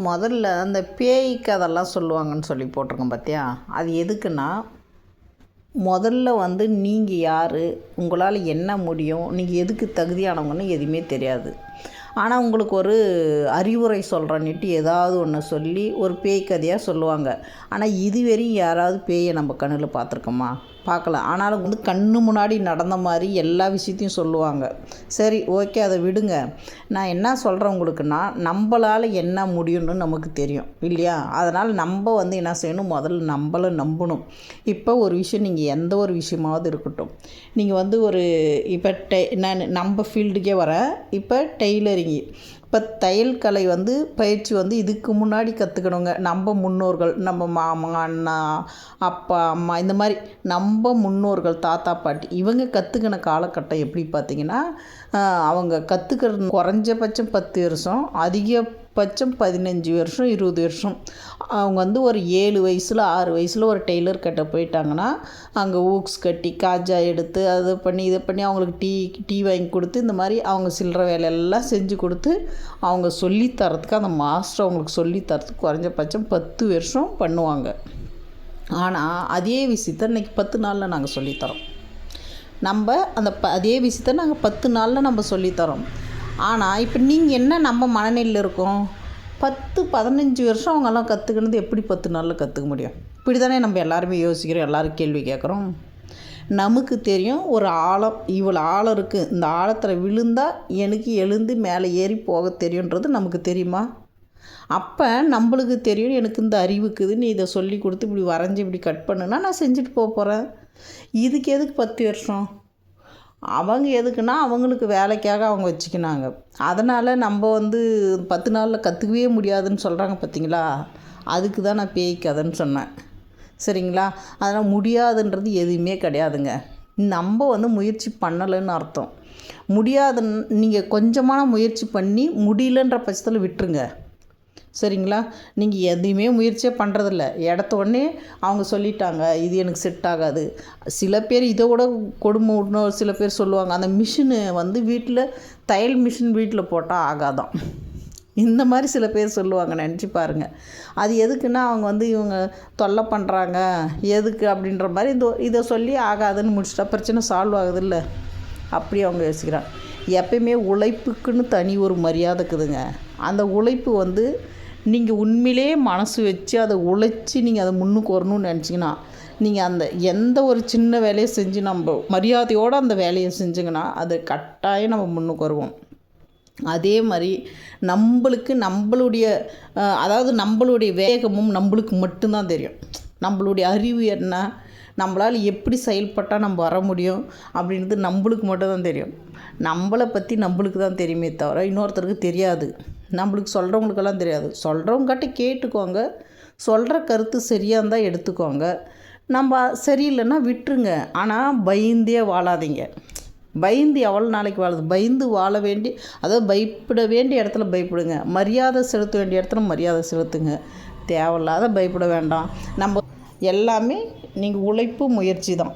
முதல்ல அந்த பேய் கதைலாம் சொல்லுவாங்கன்னு சொல்லி போட்டிருக்கோம் பார்த்தியா, அது எதுக்குன்னா முதல்ல நீங்கள் யார், உங்களால் என்ன முடியும், நீங்கள் எதுக்கு தகுதியானவங்கன்னு எதுவுமே தெரியாது. ஆனால் உங்களுக்கு ஒரு அறிவுரை சொல்கிறன்னுட்டு ஏதாவது ஒன்று சொல்லி ஒரு பேய் கதையாக சொல்லுவாங்க. ஆனால் இதுவரையும் யாராவது பேயை நம்ம கண்ணில் பார்த்துருக்கோமா? பார்க்கல. ஆனாலும் கண்ணு முன்னாடி நடந்த மாதிரி எல்லா விஷயத்தையும் சொல்லுவாங்க. சரி, ஓகே, அதை விடுங்க. நான் என்ன சொல்கிறேன் உங்களுக்குன்னா, நம்மளால் என்ன முடியும்னு நமக்கு தெரியும் இல்லையா? அதனால் நம்ம என்ன செய்யணும், முதல்ல நம்மளை நம்பணும். இப்போ ஒரு விஷயம், நீங்கள் எந்த ஒரு விஷயமாவது இருக்கட்டும், நீங்கள் ஒரு இப்போ நான் நம்ம ஃபீல்டுக்கே வரேன். இப்போ டெய்லரிங்கு, இப்போ தையல் கலை பயிற்சி இதுக்கு முன்னாடி கற்றுக்கணுங்க. நம்ம முன்னோர்கள், நம்ம மாமா, அண்ணா, அப்பா, அம்மா, இந்த மாதிரி நம்ம முன்னோர்கள், தாத்தா, பாட்டி, இவங்க கற்றுக்கின காலகட்டம் எப்படி பார்த்திங்கன்னா, அவங்க கற்றுக்கிறது குறைஞ்சபட்சம் 10 வருஷம், அதிகபட்சம் 15 வருஷம், 20 வருஷம். அவங்க ஒரு 7 வயசில் 6 வயசில் ஒரு டெய்லர் கட்ட போயிட்டாங்கன்னா, அங்கே ஊக்ஸ் கட்டி காஜா எடுத்து அதை பண்ணி இதை பண்ணி அவங்களுக்கு டீ வாங்கி கொடுத்து, இந்த மாதிரி அவங்க சில்லற வேலையெல்லாம் செஞ்சு கொடுத்து அவங்க சொல்லித்தரத்துக்கு, அந்த மாஸ்டர் அவங்களுக்கு சொல்லித்தரத்துக்கு குறைஞ்சபட்சம் 10 வருஷம் பண்ணுவாங்க. ஆனால் அதே விஷயத்தை இன்றைக்கி 10 நாளில் நாங்கள் சொல்லித்தரோம். நம்ம அதே விஷயத்தை நாங்கள் 10 நாளில் நம்ம சொல்லித்தரோம். ஆனால் இப்போ நீங்கள் என்ன நம்ம மனநிலையில் இருக்கோம், 10-15 வருஷம் அவங்கெல்லாம் கற்றுக்கினது எப்படி 10 நாளில் கற்றுக்க முடியும்? இப்படி தானே நம்ம எல்லாருமே யோசிக்கிறோம், எல்லோரும் கேள்வி கேட்குறோம். நமக்கு தெரியும் ஒரு ஆழம், இவ்வளோ ஆழம் இருக்குது, இந்த ஆழத்தில் விழுந்தால் எனக்கு எழுந்து மேலே ஏறி போக தெரியுன்றது நமக்கு தெரியுமா? அப்போ நம்மளுக்கு தெரியும், எனக்கு இந்த அறிவுக்குது, நீ இதை சொல்லி கொடுத்து இப்படி வரைஞ்சி இப்படி கட் பண்ணுன்னா நான் செஞ்சுட்டு போகிறேன். இதுக்கு எதுக்கு 10 வருஷம்? அவங்க எதுக்குன்னா அவங்களுக்கு வேலைக்காக அவங்க வச்சுக்கினாங்க. அதனால் நம்ம 10 நாளில் கற்றுக்கவே முடியாதுன்னு சொல்கிறாங்க பார்த்தீங்களா? அதுக்கு தான் நான் பேய் கதைன்னு சொன்னேன். சரிங்களா? அதனால் முடியாதுன்றது எதுவுமே கிடையாதுங்க. நம்ம முயற்சி பண்ணலைன்னு அர்த்தம். முடியாதுன்னு நீங்கள் கொஞ்சமான முயற்சி பண்ணி முடியலன்ற பட்சத்தில் விட்டுருங்க. சரிங்களா? நீங்கள் எதையுமே முயற்சியே பண்ணுறதில்ல, இடத்த உடனே அவங்க சொல்லிட்டாங்க இது எனக்கு செட் ஆகாது. சில பேர் இதை விட கொடுமை, இன்னும் சில பேர் சொல்லுவாங்க, அந்த மிஷினு வீட்டில் தையல் மிஷின் வீட்டில் போட்டால் ஆகாதான். இந்த மாதிரி சில பேர் சொல்லுவாங்க, நினச்சி பாருங்கள். அது எதுக்குன்னா அவங்க இவங்க தொல்லை பண்ணுறாங்க எதுக்கு அப்படின்ற மாதிரி இதை சொல்லி ஆகாதுன்னு முடிச்சிட்டா பிரச்சனை சால்வ் ஆகுதுல்ல, அப்படி அவங்க யோசிக்கிறாங்க. எப்பயுமே உழைப்புக்குன்னு தனி ஒரு மரியாதை இருக்குதுங்க. அந்த உழைப்பு நீங்கள் உண்மையிலே மனசு வச்சு அதை உழைச்சி நீங்கள் அதை முன்னுக்கு வரணும்னு நினச்சிங்கன்னா, நீங்கள் அந்த எந்த ஒரு சின்ன வேலையை செஞ்சு நம்ம மரியாதையோடு அந்த வேலையை செஞ்சுங்கன்னா அது கட்டாயம் நம்ம முன்னுக்கு வருவோம். அதே மாதிரி நம்மளுடைய அதாவது நம்மளுடைய வேகமும் நம்மளுக்கு மட்டும்தான் தெரியும். நம்மளுடைய அறிவு என்ன, நம்மளால் எப்படி செயல்பட்டால் நம்ம வர முடியும் அப்படின்றது நம்மளுக்கு மட்டும்தான் தெரியும். நம்மளை பற்றி நம்மளுக்கு தான் தெரியுமே தவிர இன்னொருத்தருக்கு தெரியாது. நம்மளுக்கு சொல்கிறவங்களுக்கெல்லாம் தெரியாது. சொல்கிறவங்ககிட்ட கேட்டுக்கோங்க, சொல்கிற கருத்து சரியாக இருந்தால் எடுத்துக்கோங்க, நம்ம சரியில்லைன்னா விட்டுருங்க. ஆனால் பயந்தே வாழாதீங்க. பயந்து எவ்வளோ நாளைக்கு வாழுது? பயந்து வாழ வேண்டி, அதாவது பயப்பட வேண்டிய இடத்துல பயப்படுங்க, மரியாதை செலுத்த வேண்டிய இடத்துல மரியாதை செலுத்துங்க. தேவையில்லாத பயப்பட வேண்டாம். நம்ம எல்லாமே நீங்கள் உழைப்பு முயற்சி தான்.